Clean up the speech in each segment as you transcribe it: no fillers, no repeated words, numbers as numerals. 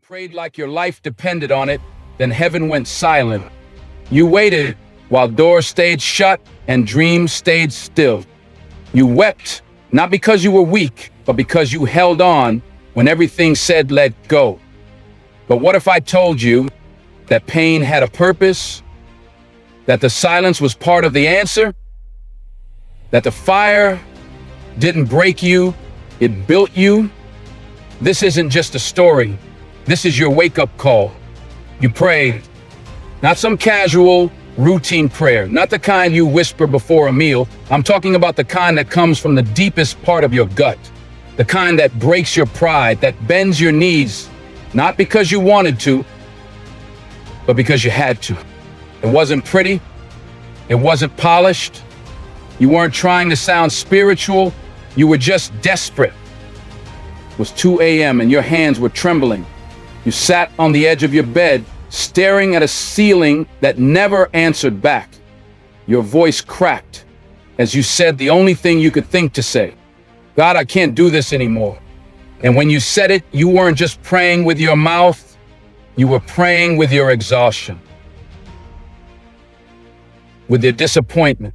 prayed like your life depended on it, then heaven went silent. You waited while doors stayed shut and dreams stayed still. You wept, not because you were weak, but because you held on when everything said let go. But what if I told you that pain had a purpose, that the silence was part of the answer, that the fire didn't break you, it built you? This isn't just a story. This is your wake-up call. You prayed, not some casual, routine prayer, not the kind you whisper before a meal. I'm talking about the kind that comes from the deepest part of your gut, the kind that breaks your pride, that bends your knees, not because you wanted to, but because you had to. It wasn't pretty. It wasn't polished. You weren't trying to sound spiritual. You were just desperate. It was 2 a.m. and your hands were trembling. You sat on the edge of your bed, staring at a ceiling that never answered back. Your voice cracked as you said the only thing you could think to say, God, I can't do this anymore. And when you said it, you weren't just praying with your mouth, you were praying with your exhaustion, with your disappointment,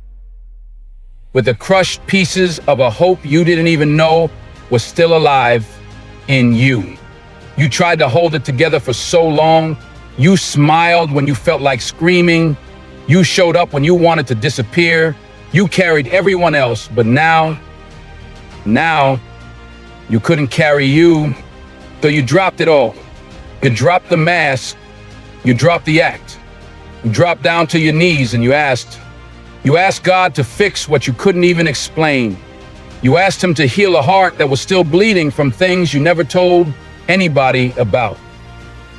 with the crushed pieces of a hope you didn't even know was still alive in you. You tried to hold it together for so long. You smiled when you felt like screaming. You showed up when you wanted to disappear. You carried everyone else, but now you couldn't carry you. So you dropped it all. You dropped the mask. You dropped the act. You dropped down to your knees and you asked God to fix what you couldn't even explain. You asked him to heal a heart that was still bleeding from things you never told anybody about.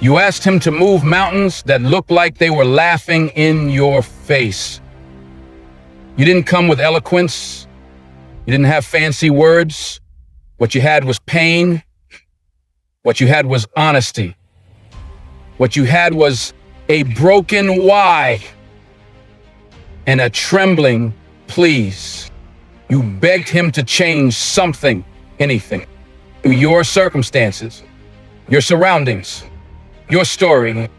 You asked him to move mountains that looked like they were laughing in your face. You didn't come with eloquence. You didn't have fancy words. What you had was pain. What you had was honesty. What you had was a broken why and a trembling please. You begged him to change something, anything, your circumstances, your surroundings, your story,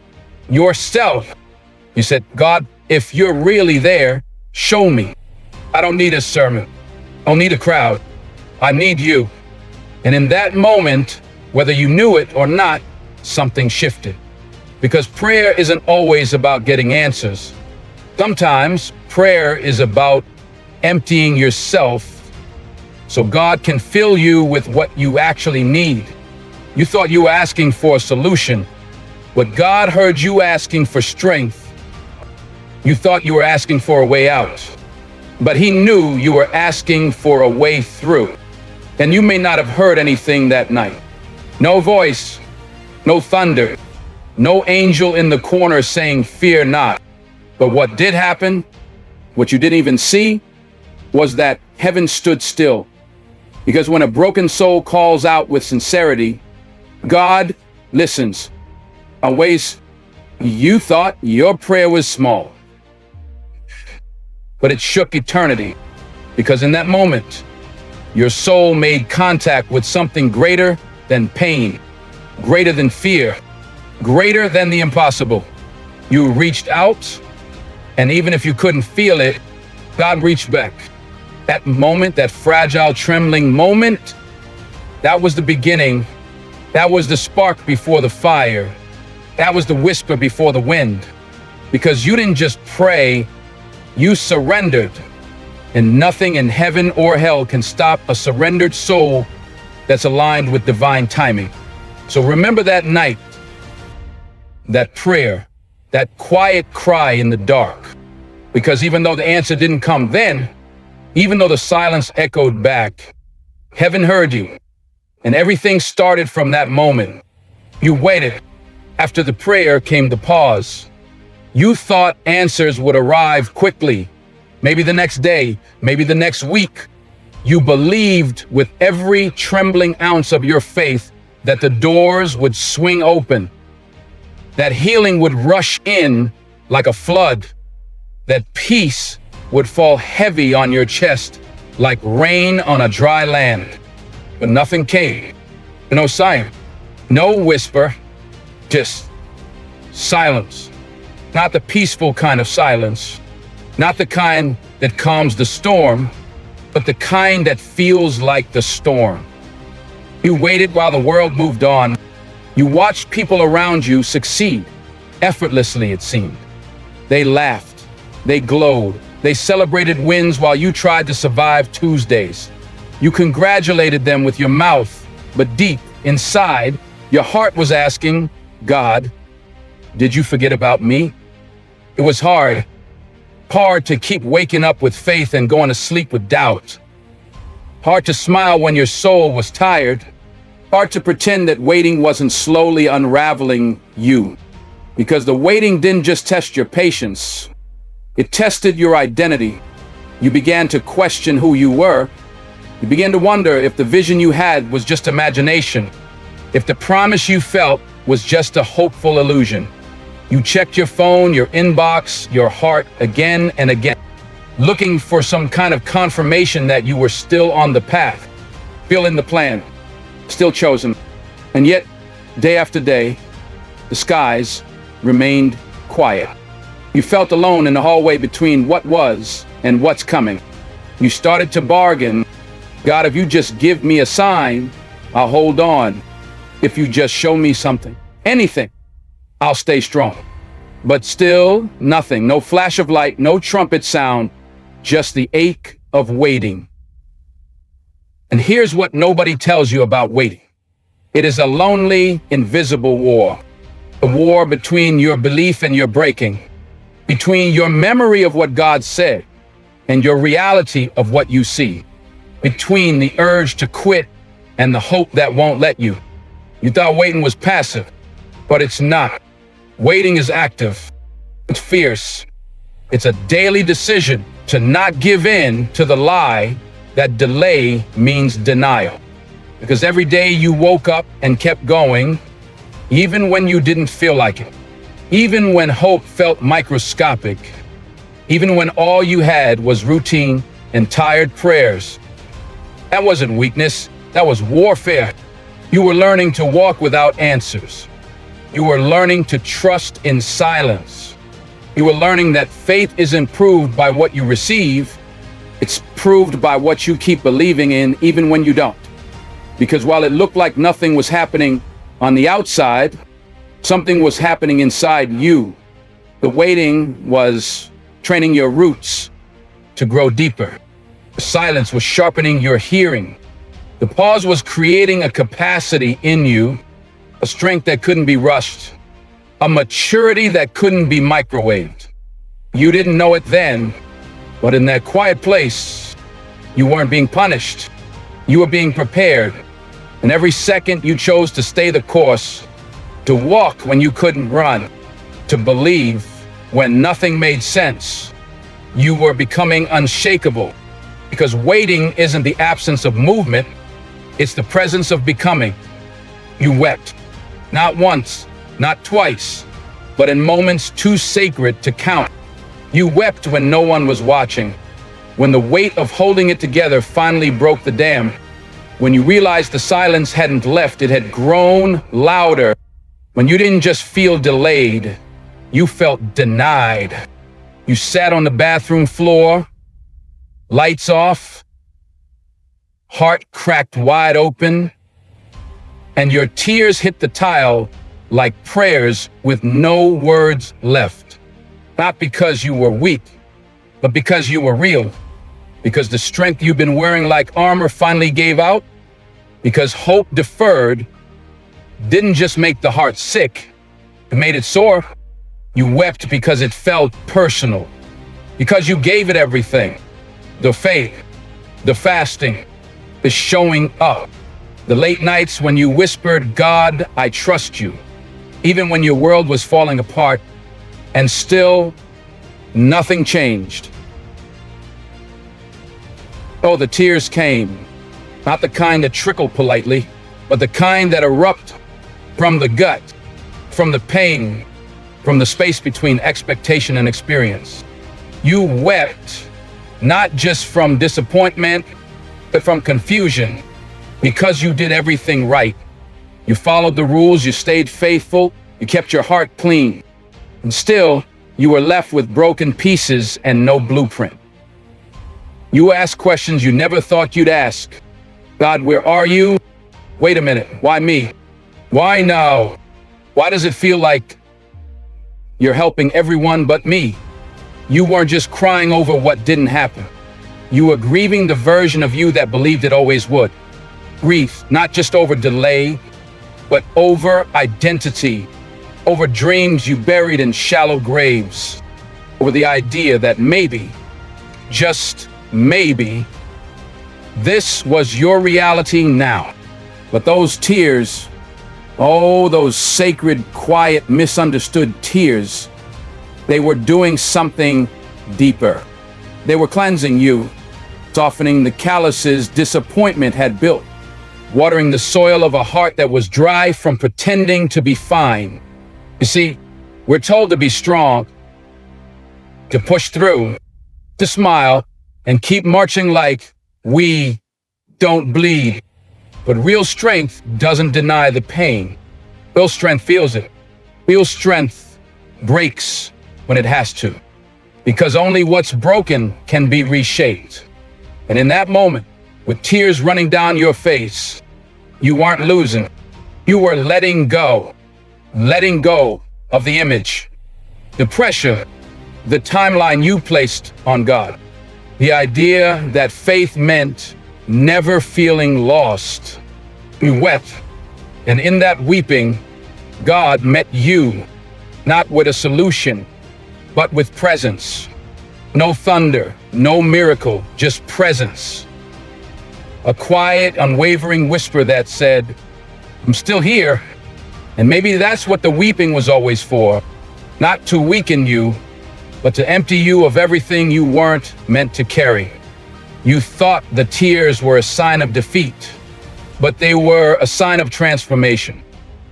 yourself. You said, God, if you're really there, show me. I don't need a sermon. I don't need a crowd. I need you. And in that moment, whether you knew it or not, something shifted. Because prayer isn't always about getting answers. Sometimes prayer is about emptying yourself so God can fill you with what you actually need. You thought you were asking for a solution, but God heard you asking for strength. You thought you were asking for a way out, but he knew you were asking for a way through. And you may not have heard anything that night. No voice, no thunder, no angel in the corner saying, fear not. But what did happen, what you didn't even see, was that heaven stood still. Because when a broken soul calls out with sincerity, God listens. In ways you thought your prayer was small, but it shook eternity. Because in that moment, your soul made contact with something greater than pain, greater than fear, greater than the impossible. You reached out, and even if you couldn't feel it, God reached back. That moment, that fragile, trembling moment, that was the beginning. That was the spark before the fire. That was the whisper before the wind. Because you didn't just pray, you surrendered. And nothing in heaven or hell can stop a surrendered soul that's aligned with divine timing. So remember that night, that prayer, that quiet cry in the dark. Because even though the answer didn't come then, even though the silence echoed back, heaven heard you. And everything started from that moment. You waited. After the prayer came the pause. You thought answers would arrive quickly, maybe the next day, maybe the next week. You believed with every trembling ounce of your faith that the doors would swing open, that healing would rush in like a flood, that peace would fall heavy on your chest like rain on a dry land. But nothing came. No sign, no whisper, Just silence. Not the peaceful kind of silence. Not the kind that calms the storm, but the kind that feels like the storm. You waited while the world moved on. You watched people around you succeed, effortlessly it seemed. They laughed, they glowed, they celebrated wins while you tried to survive Tuesdays. You congratulated them with your mouth, but deep inside, your heart was asking, God, did you forget about me? It was hard to keep waking up with faith and going to sleep with doubt. Hard to smile when your soul was tired. Hard to pretend that waiting wasn't slowly unraveling you. Because the waiting didn't just test your patience, it tested your identity. You began to question who you were. You began to wonder if the vision you had was just imagination, if the promise you felt was just a hopeful illusion. You checked your phone, your inbox, your heart again and again, looking for some kind of confirmation that you were still on the path, still in the plan, still chosen. And yet, day after day, the skies remained quiet. You felt alone in the hallway between what was and what's coming. You started to bargain. God, if you just give me a sign, I'll hold on. If you just show me something, anything, I'll stay strong. But still nothing, no flash of light, no trumpet sound, just the ache of waiting. And here's what nobody tells you about waiting. It is a lonely, invisible war. A war between your belief and your breaking, between your memory of what God said and your reality of what you see, between the urge to quit and the hope that won't let you. You thought waiting was passive, but it's not. Waiting is active. It's fierce. It's a daily decision to not give in to the lie that delay means denial. Because every day you woke up and kept going, even when you didn't feel like it, even when hope felt microscopic, even when all you had was routine and tired prayers. That wasn't weakness, that was warfare. You were learning to walk without answers. You were learning to trust in silence. You were learning that faith isn't proved by what you receive, it's proved by what you keep believing in even when you don't. Because while it looked like nothing was happening on the outside, something was happening inside you. The waiting was training your roots to grow deeper. The silence was sharpening your hearing. The pause was creating a capacity in you, a strength that couldn't be rushed, a maturity that couldn't be microwaved. You didn't know it then, but in that quiet place, you weren't being punished. You were being prepared. And every second you chose to stay the course, to walk when you couldn't run, to believe when nothing made sense, you were becoming unshakable. Because waiting isn't the absence of movement, it's the presence of becoming. You wept, not once, not twice, but in moments too sacred to count. You wept when no one was watching, when the weight of holding it together finally broke the dam, when you realized the silence hadn't left, it had grown louder, when you didn't just feel delayed, you felt denied. You sat on the bathroom floor, lights off, heart cracked wide open, and your tears hit the tile like prayers with no words left. Not because you were weak, but because you were real. Because the strength you've been wearing like armor finally gave out. Because hope deferred didn't just make the heart sick, it made it sore. You wept because it felt personal. Because you gave it everything. The faith, the fasting, the showing up. The late nights when you whispered, God, I trust you. Even when your world was falling apart, and still nothing changed. Oh, the tears came. Not the kind that trickle politely, but the kind that erupt from the gut, from the pain, from the space between expectation and experience. You wept, not just from disappointment, but from confusion, because you did everything right. You followed the rules, you stayed faithful, You kept your heart clean. And still, you were left with broken pieces and no blueprint. You asked questions you never thought you'd ask. God, where are you? Wait a minute, why me? Why now? Why does it feel like you're helping everyone but me? You weren't just crying over what didn't happen. You were grieving the version of you that believed it always would. Grief, not just over delay, but over identity, over dreams you buried in shallow graves, over the idea that maybe, just maybe, this was your reality now. But those tears, oh, those sacred, quiet, misunderstood tears, they were doing something deeper. They were cleansing you, softening the calluses disappointment had built, watering the soil of a heart that was dry from pretending to be fine. You see, we're told to be strong, to push through, to smile, and keep marching like we don't bleed. But real strength doesn't deny the pain. Real strength feels it. Real strength breaks when it has to, because only what's broken can be reshaped. And in that moment, with tears running down your face, you weren't losing. You were letting go of the image, the pressure, the timeline you placed on God. The idea that faith meant never feeling lost. You wept, and in that weeping, God met you, not with a solution, but with presence. No thunder, no miracle, just presence. A quiet, unwavering whisper that said, I'm still here. And maybe that's what the weeping was always for, not to weaken you, but to empty you of everything you weren't meant to carry. You thought the tears were a sign of defeat, but they were a sign of transformation,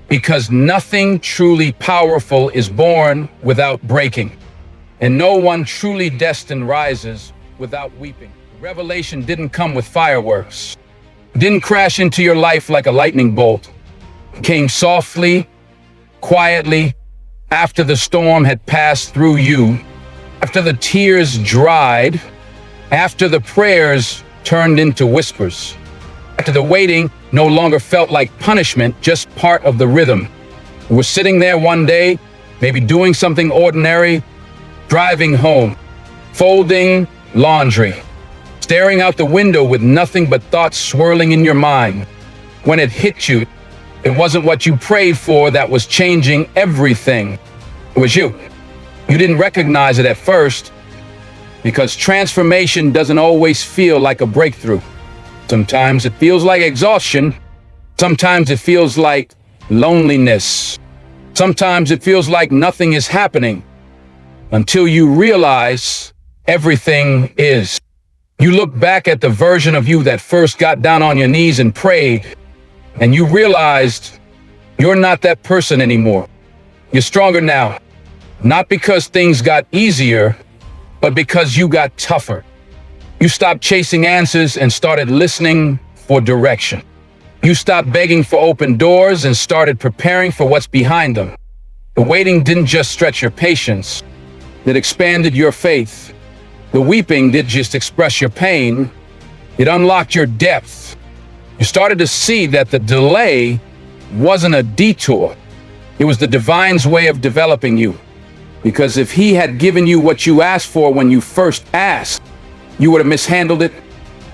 because nothing truly powerful is born without breaking, and no one truly destined rises without weeping. Revelation didn't come with fireworks, didn't crash into your life like a lightning bolt. It came softly, quietly, after the storm had passed through you, after the tears dried, after the prayers turned into whispers, after the waiting no longer felt like punishment, just part of the rhythm. You were sitting there one day, maybe doing something ordinary, driving home, folding laundry, staring out the window with nothing but thoughts swirling in your mind. When it hit you, it wasn't what you prayed for that was changing everything. It was you. You didn't recognize it at first, because transformation doesn't always feel like a breakthrough. Sometimes it feels like exhaustion. Sometimes it feels like loneliness. Sometimes it feels like nothing is happening until you realize everything is. You look back at the version of you that first got down on your knees and prayed, and you realized you're not that person anymore. You're stronger now, not because things got easier, but because you got tougher. You stopped chasing answers and started listening for direction. You stopped begging for open doors and started preparing for what's behind them. The waiting didn't just stretch your patience, it expanded your faith. The weeping didn't just express your pain, it unlocked your depth. You started to see that the delay wasn't a detour. It was the divine's way of developing you. Because if he had given you what you asked for when you first asked, you would have mishandled it.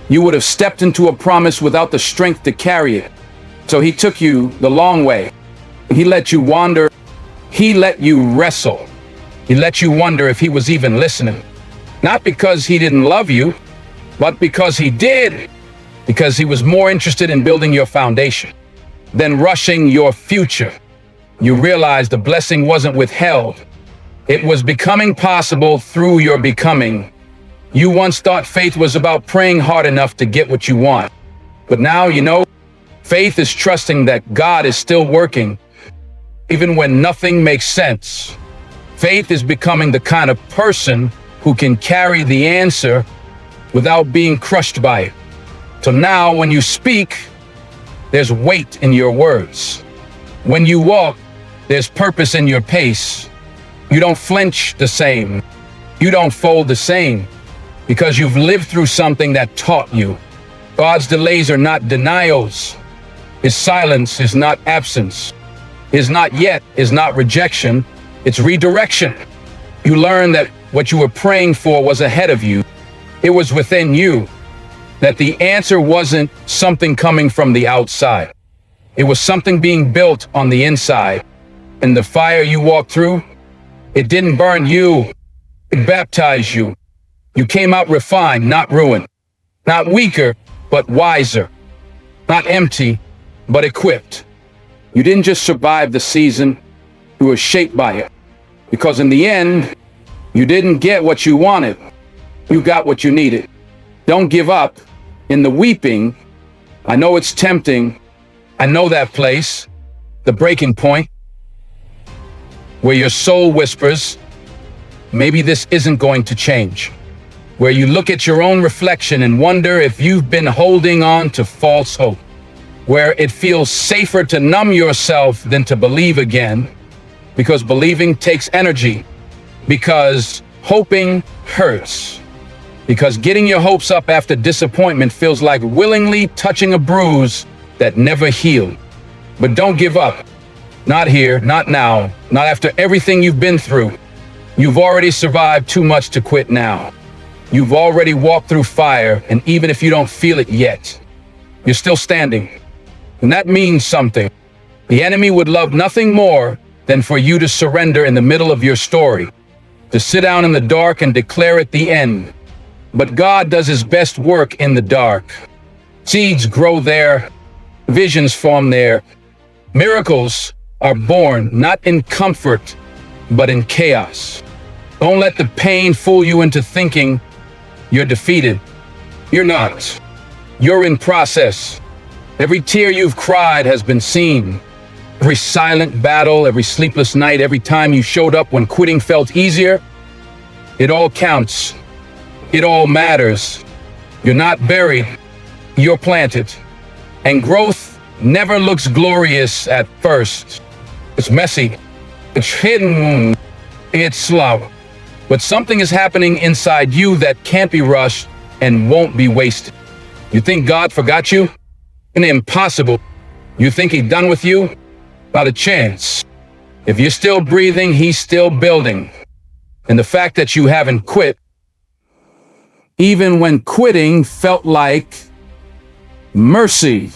You would have stepped into a promise without the strength to carry it. So he took you the long way. He let you wander. He let you wrestle. He let you wonder if he was even listening. Not because he didn't love you, but because he did. Because he was more interested in building your foundation than rushing your future. You realized the blessing wasn't withheld. It was becoming possible through your becoming. You once thought faith was about praying hard enough to get what you want. But now, you know, faith is trusting that God is still working, even when nothing makes sense. Faith is becoming the kind of person who can carry the answer without being crushed by it. So now when you speak, there's weight in your words. When you walk, There's purpose in your pace. You don't flinch the same. You don't fold the same because you've lived through something that taught you. God's delays are not denials. His silence is not absence. His not yet is not rejection. It's redirection. You learn that what you were praying for was ahead of you. It was within you. That the answer wasn't something coming from the outside. It was something being built on the inside. And the fire you walked through, it didn't burn you. It baptized you. You came out refined, not ruined. Not weaker, but wiser. Not empty, but equipped. You didn't just survive the season, you were shaped by it. Because in the end, you didn't get what you wanted. You got what you needed. Don't give up in the weeping. I know it's tempting. I know that place, the breaking point, where your soul whispers, maybe this isn't going to change. Where you look at your own reflection and wonder if you've been holding on to false hope. Where it feels safer to numb yourself than to believe again, because believing takes energy, because hoping hurts, because getting your hopes up after disappointment feels like willingly touching a bruise that never healed. But don't give up. Not here, not now, not after everything you've been through. You've already survived too much to quit now. You've already walked through fire, and even if you don't feel it yet, you're still standing. And that means something. The enemy would love nothing more than for you to surrender in the middle of your story, to sit down in the dark and declare it the end. But God does his best work in the dark. Seeds grow there, visions form there. Miracles are born not in comfort, but in chaos. Don't let the pain fool you into thinking you're defeated. You're not. You're in process. Every tear you've cried has been seen. Every silent battle, every sleepless night, every time you showed up when quitting felt easier, it all counts. It all matters. You're not buried. You're planted. And growth never looks glorious at first. It's messy. It's hidden. It's slow. But something is happening inside you that can't be rushed and won't be wasted. You think God forgot you? Impossible. You think he's done with you? Not a chance. If you're still breathing, he's still building. And the fact that you haven't quit, even when quitting felt like mercy,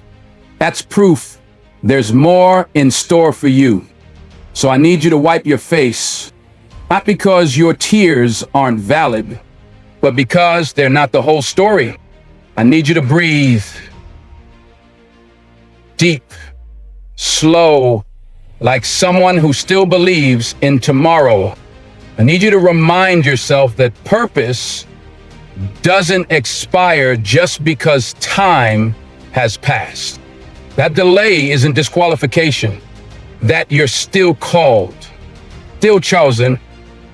that's proof there's more in store for you. So I need you to wipe your face, not because your tears aren't valid, but because they're not the whole story. I need you to breathe. Deep, slow, like someone who still believes in tomorrow. I need you to remind yourself that purpose doesn't expire just because time has passed. That delay isn't disqualification. That you're still called, still chosen,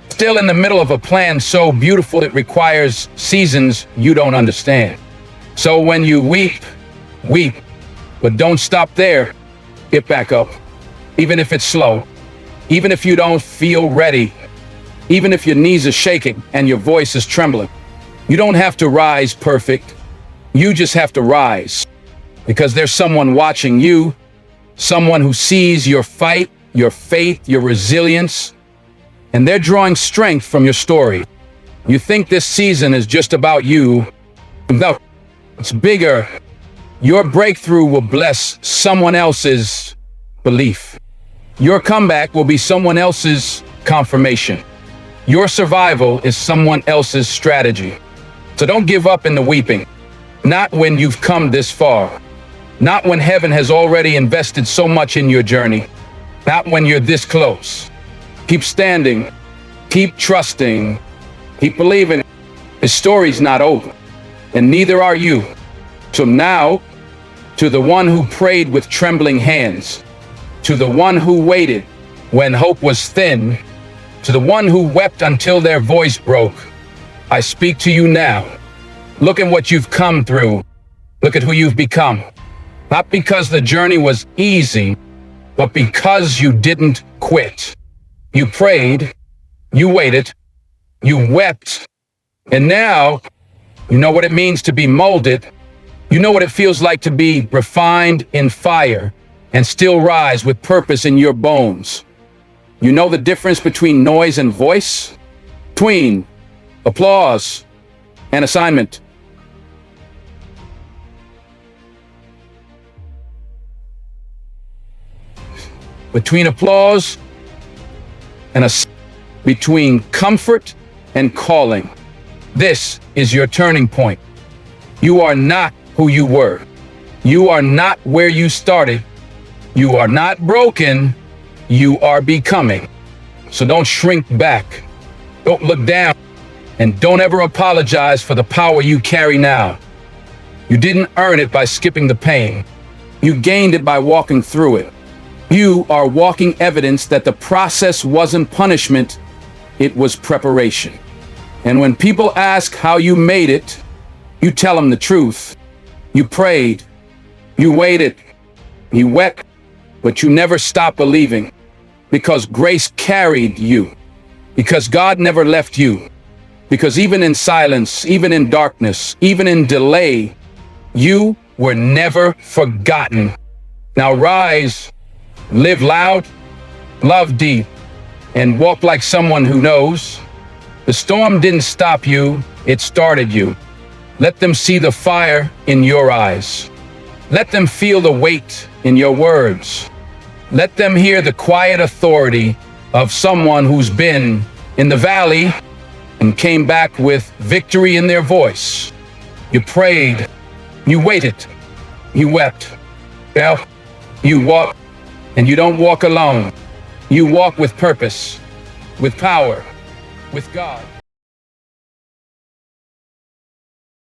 still in the middle of a plan so beautiful it requires seasons you don't understand. So when you weep, weep. But don't stop there. Get back up. Even if it's slow. Even if you don't feel ready. Even if your knees are shaking and your voice is trembling. You don't have to rise perfect. You just have to rise. Because there's someone watching you. Someone who sees your fight, your faith, your resilience. And they're drawing strength from your story. You think this season is just about you. No, it's bigger. Your breakthrough will bless someone else's belief. Your comeback will be someone else's confirmation. Your survival is someone else's strategy. So don't give up in the weeping. Not when you've come this far. Not when heaven has already invested so much in your journey. Not when you're this close. Keep standing. Keep trusting. Keep believing. The story's not over. And neither are you. So now, to the one who prayed with trembling hands, to the one who waited when hope was thin, to the one who wept until their voice broke, I speak to you now. Look at what you've come through. Look at who you've become. Not because the journey was easy, but because you didn't quit. You prayed, you waited, you wept, and now you know what it means to be molded. You know what it feels like to be refined in fire and still rise with purpose in your bones. You know the difference between noise and voice, between applause and assignment. Between applause and between comfort and calling. This is your turning point. You are not who you were. You are not where you started. You are not broken. You are becoming. So don't shrink back. Don't look down. And don't ever apologize for the power you carry now. You didn't earn it by skipping the pain. You gained it by walking through it. You are walking evidence that the process wasn't punishment, it was preparation. And when people ask how you made it, you tell them the truth. You prayed, you waited, you wept, but you never stopped believing, because grace carried you, because God never left you, because even in silence, even in darkness, even in delay, you were never forgotten. Now rise, live loud, love deep, and walk like someone who knows. The storm didn't stop you, it started you. Let them see the fire in your eyes. Let them feel the weight in your words. Let them hear the quiet authority of someone who's been in the valley and came back with victory in their voice. You prayed, you waited, you wept. Well, you walked, and you don't walk alone. You walk with purpose, with power, with God.